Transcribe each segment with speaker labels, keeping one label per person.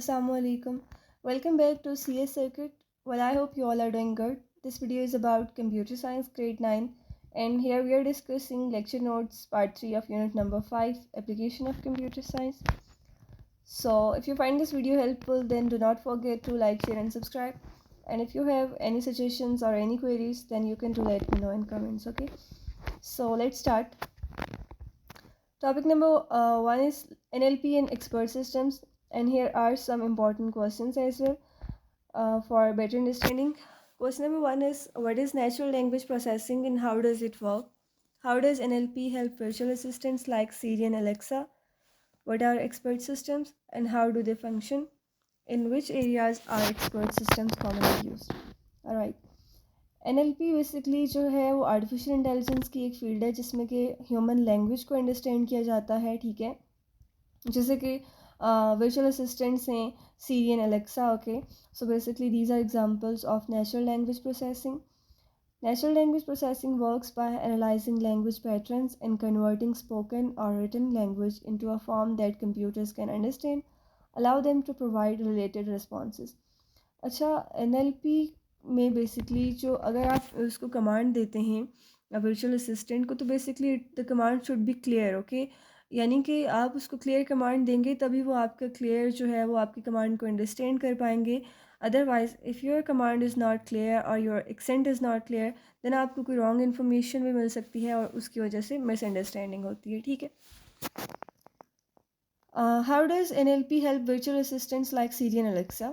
Speaker 1: Assalamualaikum. Welcome back to CS Circuit. Well, I hope you all are doing good. This video is about computer science grade 9, and here we are discussing lecture notes part 3 of unit number 5, application of computer science. So if you find this video helpful, then do not forget to like, share and subscribe. And if you have any suggestions or any queries, then you can let me know in comments, okay? So let's start. Topic number 1 is NLP and expert systems, and here are some important questions as well for better understanding. Question number 1 is, what is natural language processing and how does it work? How does NLP help virtual assistants like Siri and Alexa? What are expert systems and how do they function? In which areas are expert systems commonly used? Alright. NLP basically जो है वो artificial intelligence की एक field है जिसमें कि human language को understand किया जाता है, ठीक है। जैसे कि virtual assistants हैं Siri and Alexa, okay. So basically these are examples of natural language processing. Natural language processing works by analyzing language patterns and converting spoken or written language into a form that computers can understand, allow them to provide related responses. अच्छा, NLP में basically जो अगर आप उसको command देते हैं virtual assistant को, तो basically the command should be clear, okay. यानी कि आप उसको क्लियर कमांड देंगे तभी वो आपका क्लियर जो है वो आपकी कमांड को अंडरस्टैंड कर पाएंगे। Otherwise if your command is not clear और your accent is not clear, then आपको कोई रॉन्ग इन्फॉर्मेशन भी मिल सकती है और उसकी वजह से मिसअंडरस्टैंडिंग होती है, ठीक है। How does NLP help virtual assistants like Siri and Alexa?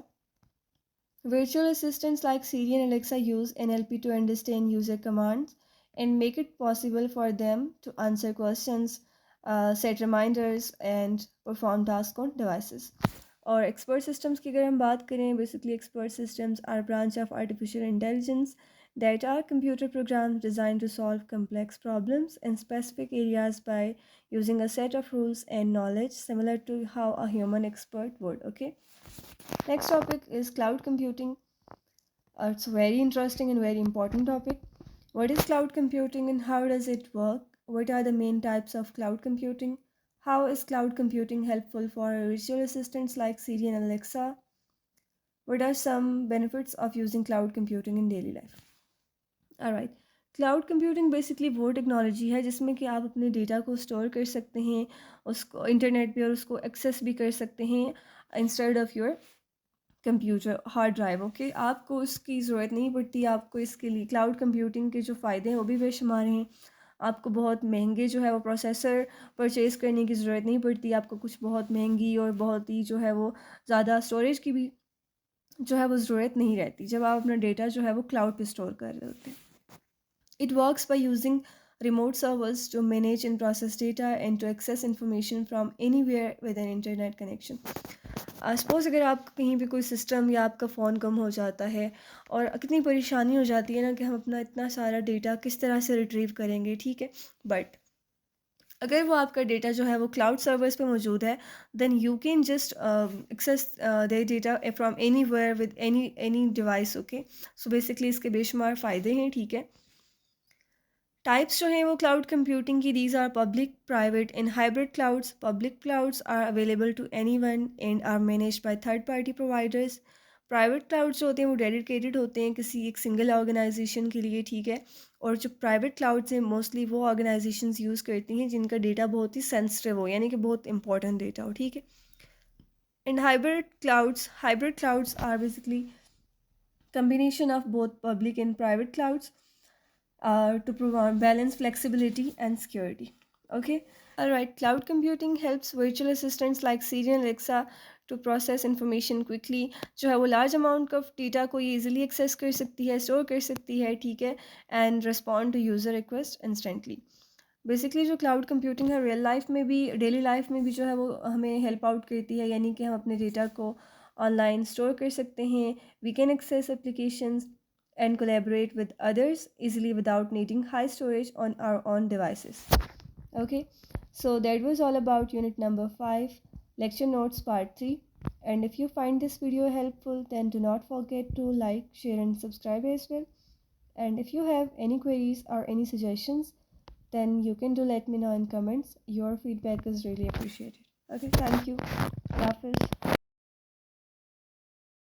Speaker 1: Virtual assistants like Siri and Alexa use NLP to understand user commands and make it possible for them to answer questions, set reminders, and perform tasks on devices. और expert systems की अगर हम बात करें, basically expert systems are a branch of artificial intelligence that are computer programs designed to solve complex problems in specific areas by using a set of rules and knowledge similar to how a human expert would, okay. Next topic is cloud computing. It's a very interesting and very important topic. What is cloud computing and how does it work? What are the main types of cloud computing? How is cloud computing helpful for virtual assistants like Siri and Alexa? What are some benefits of using cloud computing in daily life? Alright. Cloud computing basically वो technology है जिसमें कि आप अपने data को store कर सकते हैं उसको इंटरनेट पे और उसको एक्सेस भी कर सकते हैं instead of your computer hard drive, okay. आपको उसकी ज़रूरत नहीं पड़ती। आपको इसके लिए क्लाउड कंप्यूटिंग के जो फ़ायदे हैं वो भी बेशुमार हैं। आपको बहुत महंगे जो है वो प्रोसेसर परचेज़ करने की ज़रूरत नहीं पड़ती। आपको कुछ बहुत महंगी और बहुत ही जो है वो ज़्यादा स्टोरेज की भी जो है वो ज़रूरत नहीं रहती जब आप अपना डेटा जो है वो क्लाउड पे स्टोर कर रहे होते हैं। It works by using remote servers to manage and process data and to access information from anywhere with an internet connection. Suppose अगर आप कहीं भी कोई सिस्टम या आपका फ़ोन कम हो जाता है और कितनी परेशानी हो जाती है ना कि हम अपना इतना सारा डेटा किस तरह से रिट्रीव करेंगे, ठीक है। बट अगर वो आपका डेटा जो है वो क्लाउड सर्वर्स पे मौजूद है, then you can just access the data from anywhere with any device, okay. So basically इसके बेशुमार फ़ायदे हैं, ठीक है। टाइप्स जो हैं वो क्लाउड कंप्यूटिंग की, these are public, private and hybrid clouds. Public clouds are available to anyone and are managed by third party providers. Private clouds जो होते हैं वो डेडिकेटेड होते हैं किसी एक सिंगल ऑर्गेनाइजेशन के लिए, ठीक है। और जो प्राइवेट क्लाउड्स हैं मोस्टली वो ऑर्गेनाइजेशंस यूज़ करती हैं जिनका डेटा बहुत ही सेंसिटिव हो, यानी कि बहुत इंपॉर्टेंट डेटा हो, ठीक है। And hybrid clouds are basically combination of both public and private clouds to provide balance, flexibility, and security. Okay. All right. Cloud computing helps virtual assistants like Siri and Alexa to process information quickly. जो है वो large amount of data को easily access कर सकती है, store कर सकती है, ठीक है, and respond to user request instantly. Basically जो क्लाउड कंप्यूटिंग है रियल लाइफ में भी, डेली लाइफ में भी जो है वो हमें हेल्प आउट करती है, यानी कि हम अपने डेटा को ऑनलाइन स्टोर कर सकते हैं. We can access applications and collaborate with others easily without needing high storage on our own devices. Okay, so that was all about unit number 5, lecture notes part 3. And if you find this video helpful, then do not forget to like, share and subscribe as well. And if you have any queries or any suggestions, then you can do let me know in comments. Your feedback is really appreciated. Okay, thank you. Hafiz.